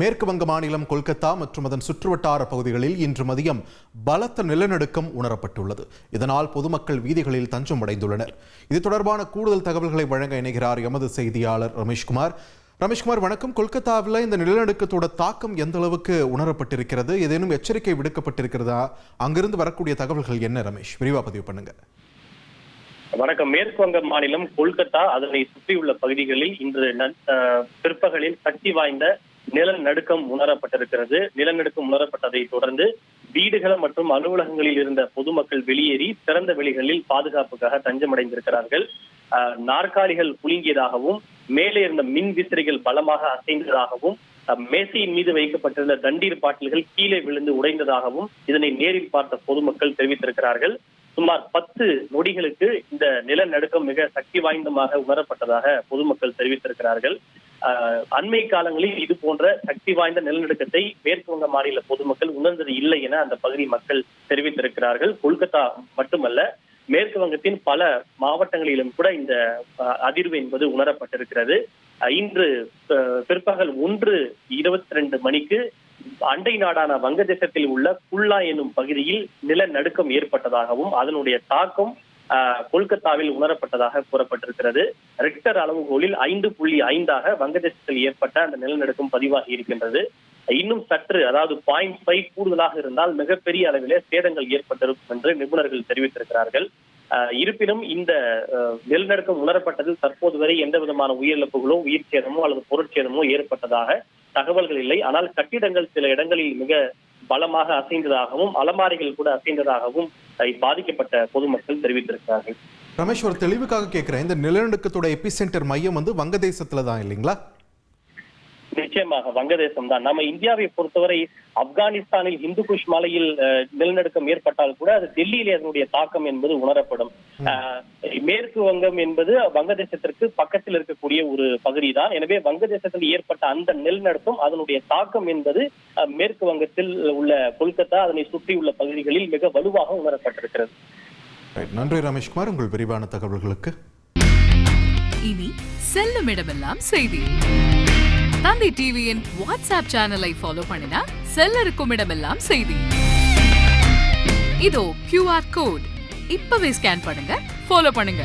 மேற்கு வங்க மாநிலம் கொல்கத்தா மற்றும் அதன் சுற்றுவட்டார பகுதிகளில் இன்று மதியம் பலத்த நிலநடுக்கம் உணரப்பட்டுள்ளது. இதனால் பொதுமக்கள் வீதிகளில் தஞ்சம் அடைந்துள்ளனர். இது தொடர்பான கூடுதல் தகவல்களை வழங்க இணைகிறார் எமது செய்தியாளர் ரமேஷ்குமார். ரமேஷ்குமார், வணக்கம். கொல்கத்தாவில் இந்த நிலநடுக்கத்தோட தாக்கம் எந்த அளவுக்கு உணரப்பட்டிருக்கிறது? ஏதேனும் எச்சரிக்கை விடுக்கப்பட்டிருக்கிறதா? அங்கிருந்து வரக்கூடிய தகவல்கள் என்ன ரமேஷ்? விரிவா பதிவு பண்ணுங்க. வணக்கம். மேற்கு வங்க மாநிலம் கொல்கத்தா அதனை சுற்றியுள்ள பகுதிகளில் இன்று பிற்பகலில் சக்தி வாய்ந்த நிலநடுக்கம் உணரப்பட்டிருக்கிறது. நிலநடுக்கம் உணரப்பட்டதை தொடர்ந்து வீடுகள் மற்றும் அலுவலகங்களில் இருந்த பொதுமக்கள் வெளியேறி திறந்த வெளிகளில் பாதுகாப்புக்காக தஞ்சமடைந்திருக்கிறார்கள். நாற்காலிகள் குலுங்கியதாகவும் மேலே இருந்த மின் விசிறிகள் பலமாக அசைந்ததாகவும் மேசையின் மீது வைக்கப்பட்டிருந்த தண்ணீர் பாட்டில்கள் கீழே விழுந்து உடைந்ததாகவும் இதனை நேரில் பார்த்த பொதுமக்கள் தெரிவித்திருக்கிறார்கள். சுமார் 10 நொடிகளுக்கு இந்த நிலநடுக்கம் மிக சக்தி வாய்ந்தமாக உணரப்பட்டதாக பொதுமக்கள் தெரிவித்திருக்கிறார்கள். அண்மை காலங்களில் இது போன்ற சக்தி வாய்ந்த நிலநடுக்கத்தை மேற்கு வங்க மாநில பொதுமக்கள் உணர்ந்தது இல்லை என அந்த பகுதி மக்கள் தெரிவித்திருக்கிறார்கள். கொல்கத்தா மட்டுமல்ல, மேற்கு வங்கத்தின் பல மாவட்டங்களிலும் கூட இந்த அதிர்வு என்பது உணரப்பட்டிருக்கிறது. இன்று பிற்பகல் 1:22 மணிக்கு அண்டை நாடான வங்கதேசத்தில் உள்ள குல்லா என்னும் பகுதியில் நிலநடுக்கம் ஏற்பட்டதாகவும் அதனுடைய தாக்கம் கொல்கத்தாவில் உணரப்பட்டதாக கூறப்பட்டிருக்கிறது. ரிக்டர் அளவுகோலில் 5.5 வங்கதேசத்தில் ஏற்பட்ட அந்த நிலநடுக்கம் பதிவாகி இருக்கின்றது. இன்னும் சற்று, அதாவது 0.5 கூடுதலாக இருந்தால் மிகப்பெரிய அளவிலே சேதங்கள் ஏற்பட்டிருக்கும் என்று நிபுணர்கள் தெரிவித்திருக்கிறார்கள். இருப்பினும் இந்த நிலநடுக்கம் உணரப்பட்டதில் தற்போது வரை எந்த விதமான உயிரிழப்புகளோ உயிர் சேதமோ அல்லது பொருட்சேதமோ ஏற்பட்டதாக தகவல்கள் இல்லை. ஆனால் கட்டிடங்கள் சில இடங்களில் மிக பலமாக அசைந்ததாகவும் அலமாரிகள் கூட அசைந்ததாகவும் பாதிக்கப்பட்ட பொதுமக்கள் தெரிவித்திருக்கிறார்கள். ரமேஷ், ஒரு தெளிவுக்காக கேட்கிறேன், இந்த நிலநடுக்கத்தோட எபிசென்டர் மையம் வங்கதேசத்துல தான் இல்லைங்களா? நிச்சயமாக வங்கதேசம் தான். நம்ம இந்தியாவை பொறுத்தவரை ஆப்கானிஸ்தானில் இந்துகுஷ் மலையில் நிலநடுக்கம் ஏற்பட்டால் கூட அது டெல்லியிலே அதனுடைய தாக்கம் என்பது உணரப்படும். மேற்கு வங்கம் என்பது வங்கதேசத்திற்கு பக்கத்தில் இருக்கக்கூடிய ஒரு பகுதி தான். எனவே வங்கதேசத்தில் ஏற்பட்ட அந்த நிலநடுக்கம் அதனுடைய தாக்கம் என்பது மேற்கு வங்கத்தில் உள்ள கொல்கத்தா அதனை சுற்றியுள்ள பகுதிகளில் மிக வலுவாக உணரப்பட்டிருக்கிறது. நன்றி ரமேஷ்குமார், உங்கள் விரிவான தகவல்களுக்கு. இனி செல்லும் இடமெல்லாம் செய்தி. தந்தி டிவியின் வாட்ஸ்அப் சேனலை ஃபாலோ பண்ணினா செல்லருக்கும் இடமெல்லாம் செய்தி. இதோ QR கோட் இப்பவே ஸ்கேன் பண்ணுங்க, ஃபாலோ பண்ணுங்க.